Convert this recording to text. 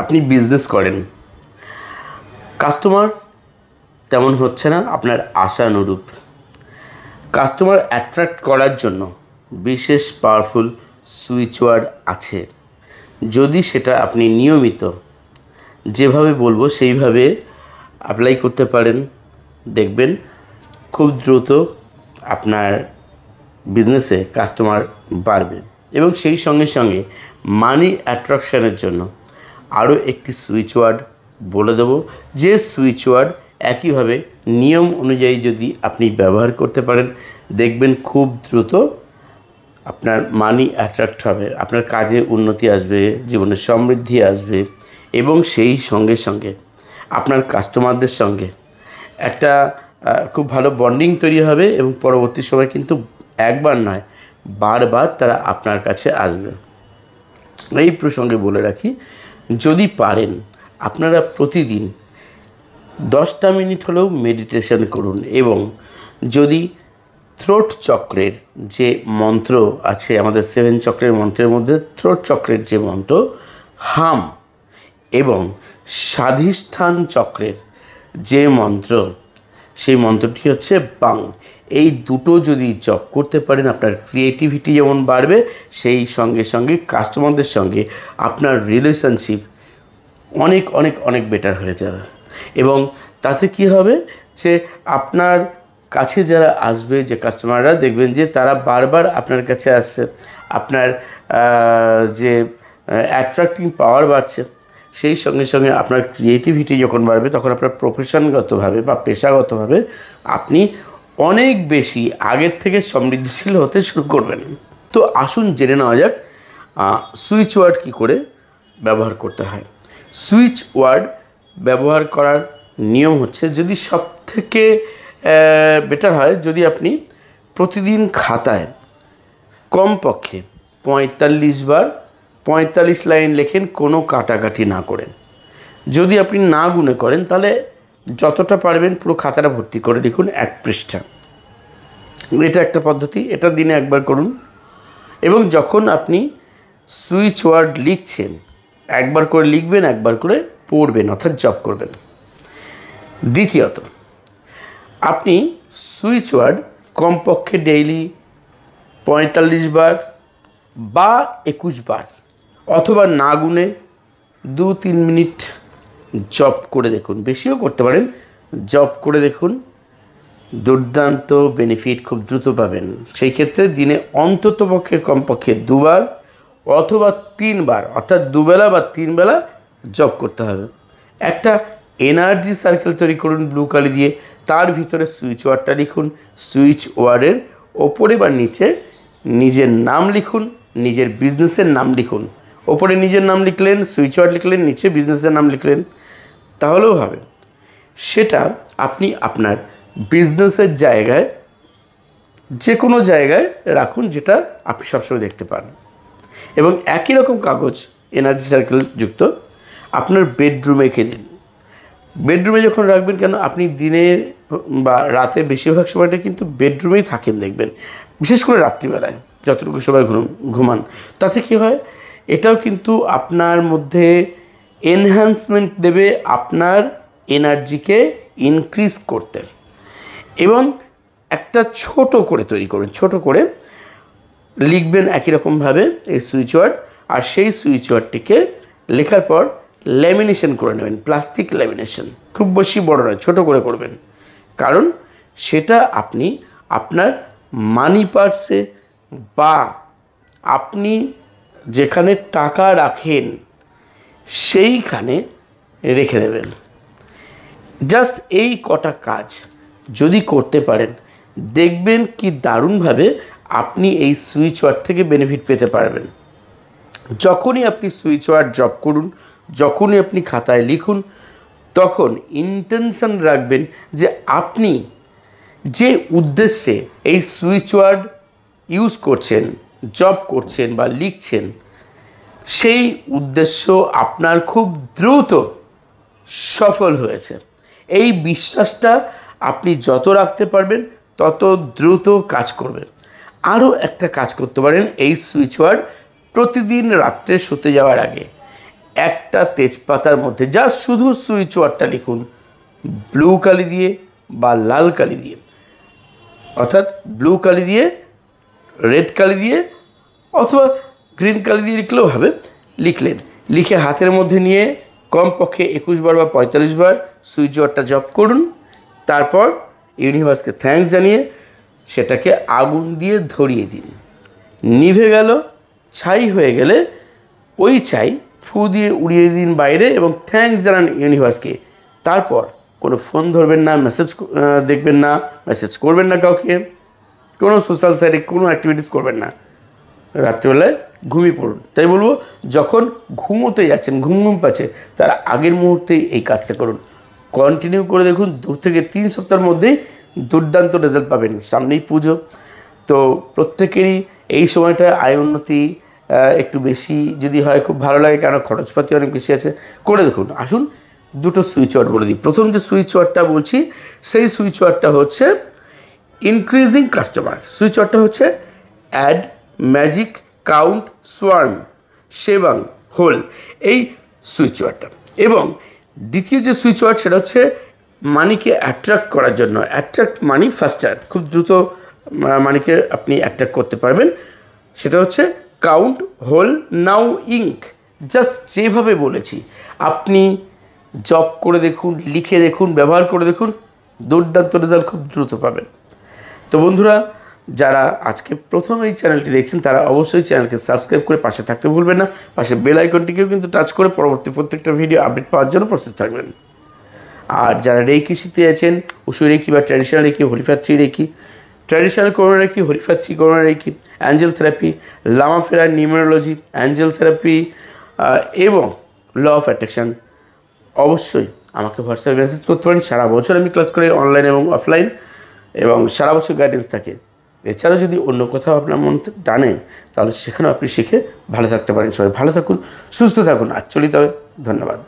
আপনি বিজনেস করেন, কাস্টমার তেমন হচ্ছে না আপনার আশানুরূপ। কাস্টমার অ্যাট্রাক্ট করার জন্য বিশেষ পাওয়ারফুল সুইচ ওয়ার্ড আছে। যদি সেটা আপনি নিয়মিত যেভাবে বলবো সেইভাবে অ্যাপ্লাই করতে পারেন, দেখবেন খুব দ্রুত আপনার বিজনেসে কাস্টমার বাড়বে। এবং সেই সঙ্গে সঙ্গে মানি অ্যাট্রাকশানের জন্য আরও একটি সুইচ ওয়ার্ড বলে দেবো, যে সুইচ ওয়ার্ড একইভাবে নিয়ম অনুযায়ী যদি আপনি ব্যবহার করতে পারেন, দেখবেন খুব দ্রুত আপনার মানি অ্যাট্রাক্ট হবে, আপনার কাজে উন্নতি আসবে, জীবনে সমৃদ্ধি আসবে এবং সেই সঙ্গে সঙ্গে আপনার কাস্টমারদের সঙ্গে একটা খুব ভালো বন্ডিং তৈরি হবে এবং পরবর্তী সময় কিন্তু একবার নয় বারবার তারা আপনার কাছে আসবে। এই প্রসঙ্গে বলে রাখি, যদি পারেন আপনারা প্রতিদিন 10টা মিনিট হলেও মেডিটেশন করুন এবং যদি থ্রোট চক্রের যে মন্ত্র আছে, আমাদের 7 চক্রের মন্ত্রের মধ্যে থ্রোট চক্রের যে মন্ত্র হাম এবং স্বাধিষ্ঠান চক্রের যে মন্ত্র, সেই মন্ত্রটি হচ্ছে বাং, এই দুটো যদি জপ করতে পারেন আপনার ক্রিয়েটিভিটি যেমন বাড়বে, সেই সঙ্গে সঙ্গে কাস্টমারদের সঙ্গে আপনার রিলেশনশিপ অনেক অনেক অনেক বেটার হয়ে যাবে। এবং তাতে কি হবে যে আপনার কাছে যারা আসবে, যে কাস্টমাররা, দেখবেন যে তারা বারবার আপনার কাছে আসছে, আপনার যে অ্যাট্রাক্টিং পাওয়ার বাড়ছে, সেই সঙ্গে সঙ্গে আপনার ক্রিয়েটিভিটি যখন বাড়বে তখন আপনার প্রফেশনগতভাবে বা পেশাগতভাবে আপনি অনেক বেশি আগের থেকে সমৃদ্ধিশীল হতে শুরু করবেন। তো আসুন জেনে নেওয়া যাক সুইচ ওয়ার্ড কী করে ব্যবহার করতে হয়। সুইচ ওয়ার্ড ব্যবহার করার নিয়ম হচ্ছে, যদি সবথেকে বেটার হয় যদি আপনি প্রতিদিন খাতায় কমপক্ষে 45 লাইন লেখেন, কোনো কাটাকাটি না করেন। যদি আপনি না গুনে করেন তাহলে যতটা পারবেন পুরো খাতাটা ভর্তি করে লিখুন 1 পৃষ্ঠা। এটা একটা পদ্ধতি, এটা দিনে একবার করুন। এবং যখন আপনি সুইচ ওয়ার্ড লিখছেন, একবার করে লিখবেন, একবার করে পড়বেন, অর্থাৎ জপ করবেন। দ্বিতীয়ত, আপনি সুইচ ওয়ার্ড কমপক্ষে ডেইলি 45 বার বা 21 বার অথবা না গুনে 2-3 মিনিট জপ করে দেখুন, বেশিও করতে পারেন, জপ করে দেখুন, দুর্দান্ত বেনিফিট খুব দ্রুত পাবেন। সেই ক্ষেত্রে দিনে অন্ততপক্ষে কমপক্ষে 2 বার অথবা 3 বার, অর্থাৎ 2 বেলা বা 3 বেলা জপ করতে হবে। একটা এনার্জি সার্কেল তৈরি করুন ব্লু কালি দিয়ে, তার ভিতরে সুইচ ওয়ার্ডটা লিখুন, সুইচ ওয়ার্ডের ওপরে বা নিচে নিজের নাম লিখুন, নিজের বিজনেসের নাম লিখুন। ওপরে নিজের নাম লিখলেন, সুইচ ওয়ার্ড লিখলেন, নিচে বিজনেসের নাম লিখলেন, তাহলেও হবে। সেটা আপনি আপনার বিজনেসের জায়গায় যে কোনো জায়গায় রাখুন, যেটা আপনি সবসময় দেখতে পান। এবং একই রকম কাগজ এনার্জি সার্কেল যুক্ত আপনার বেডরুমে রেখে দিন। বেডরুমে যখন রাখবেন, কেন আপনি দিনে বা রাতে বেশিরভাগ সময়টা কিন্তু বেডরুমেই থাকেন, দেখবেন বিশেষ করে রাত্রিবেলায় যতটুকু সময় ঘুমান, তাতে কী হয়, এটাও কিন্তু আপনার মধ্যে এনহ্যান্সমেন্ট দেবে, আপনার এনার্জিকে ইনক্রিজ করতে। এবং একটা ছোট করে তৈরি করবেন, ছোট করে লিখবেন একই রকমভাবে এই সুইচ ওয়ার্ড, আর সেই সুইচ ওয়ার্ডটিকে লেখার পর ল্যামিনেশন করে নেবেন, প্লাস্টিক ল্যামিনেশন, খুব বেশি বড় নয়, ছোট করে করবেন। কারণ সেটা আপনি আপনার মানি পার্সে বা আপনি যেখানে টাকা রাখেন সেইখানে রেখে দেবেন। জাস্ট এই কটা কাজ যদি করতে পারেন, দেখবেন কি দারুণভাবে আপনি এই সুইচ ওয়ার্ড থেকে বেনিফিট পেতে পারবেন। যখনই আপনি সুইচ ওয়ার্ড জপ করুন, যখনই আপনি খাতায় লিখুন, তখন ইন্টেনশন রাখবেন যে আপনি যে উদ্দেশ্যে এই সুইচ ওয়ার্ড ইউজ করছেন, জপ করছেন বা লিখছেন, সেই উদ্দেশ্য আপনার খুব দ্রুত সফল হয়েছে। এই বিশ্বাসটা আপনি যত রাখতে পারবেন তত দ্রুত কাজ করবে। আরও একটা কাজ করতে পারেন, এই সুইচ ওয়ার্ড প্রতিদিন রাত্রে শুতে যাওয়ার আগে একটা তেজপাতার মধ্যে জাস্ট শুধু সুইচ ওয়ার্ডটা লিখুন, ব্লু কালি দিয়ে বা লাল কালি দিয়ে, অর্থাৎ ব্লু কালি দিয়ে, রেড কালি দিয়ে অথবা গ্রিন কালি দিয়ে লিখলেও হবে। লিখলেন, লিখে হাতের মধ্যে নিয়ে কমপক্ষে 21 বার বা 45 বার সুইচ ওয়ার্ডটা জপ করুন। তারপর ইউনিভার্সকে থ্যাঙ্কস জানিয়ে সেটাকে আগুন দিয়ে ধরিয়ে দিন। নিভে গেল, ছাই হয়ে গেলে ওই ছাই ফু দিয়ে উড়িয়ে দিন বাইরে এবং থ্যাঙ্কস জানান ইউনিভার্সকে। তারপর কোনো ফোন ধরবেন না, মেসেজ দেখবেন না, মেসেজ করবেন না কাউকে, কোনো সোশ্যাল সাইটে কোনো অ্যাক্টিভিটিস করবেন না। রাত্রিবেলায় ঘুমিয়ে পড়ুন। তাই বলবো, যখন ঘুমোতে যাচ্ছেন, ঘুম পাচ্ছে, তার আগের মুহূর্তেই এই কাজটা করুন। কন্টিনিউ করে দেখুন, 2 থেকে 3 সপ্তাহের মধ্যেই দুর্দান্ত রেজাল্ট পাবেন। সামনেই পুজো, তো প্রত্যেকেরই এই সময়টা আয় উন্নতি একটু বেশি যদি হয় খুব ভালো লাগে, কেন খরচপাতি অনেক বেশি আছে। করে দেখুন। আসুন দুটো সুইচ ওয়ার্ড বলে দিই। প্রথম যে সুইচ ওয়ার্ডটা বলছি সেই সুইচ ওয়ার্ডটা হচ্ছে ইনক্রিজিং কাস্টমার। সুইচ ওয়ার্ডটা হচ্ছে add, magic, count, swarm, shebang, whole, এই সুইচ ওয়ার্ডটা। এবং দ্বিতীয় যে সুইচ ওয়ার্ড সেটা হচ্ছে মানিকে অ্যাট্রাক্ট করার জন্য, অ্যাট্রাক্ট মানি ফাস্টার, খুব দ্রুত মানিকে আপনি অ্যাট্রাক্ট করতে পারবেন। সেটা হচ্ছে কাউন্ট, হোল, নাও, ইঙ্ক। জাস্ট যেভাবে বলেছি আপনি জব করে দেখুন, লিখে দেখুন, ব্যবহার করে দেখুন, দুর্দান্ত রেজাল্ট খুব দ্রুত পাবেন। তো বন্ধুরা, যারা আজকে প্রথম এই চ্যানেলটি দেখছেন তারা অবশ্যই চ্যানেলকে সাবস্ক্রাইব করে পাশে থাকতে ভুলবেন না। পাশে বেল আইকনটিকেও কিন্তু টাচ করে পরবর্তী প্রত্যেকটা ভিডিও আপডেট পাওয়ার জন্য প্রস্তুত থাকবেন। আর যারা রেকি শিখতে যাচ্ছেন, উসু রেকি বা traditional reiki, holy fire 3 reiki, traditional Karuna reiki, holy fire 3 Karuna reiki, angel therapy, Lama Fera, numerology, Angel therapy এবং ল অফ অ্যাট্রাকশন, অবশ্যই আমাকে হোয়াটসঅ্যাপে মেসেজ করতে পারেন। সারা বছর আমি ক্লাস করি, অনলাইন এবং অফলাইন, এবং সারা বছর গাইডেন্স থাকে। এছাড়াও যদি অন্য কোথাও আপনার মন টানে তাহলে সেখানেও আপনি শিখে ভালো থাকতে পারেন। সবাই ভালো থাকুন, সুস্থ থাকুন। আর চলিতে হবে। ধন্যবাদ।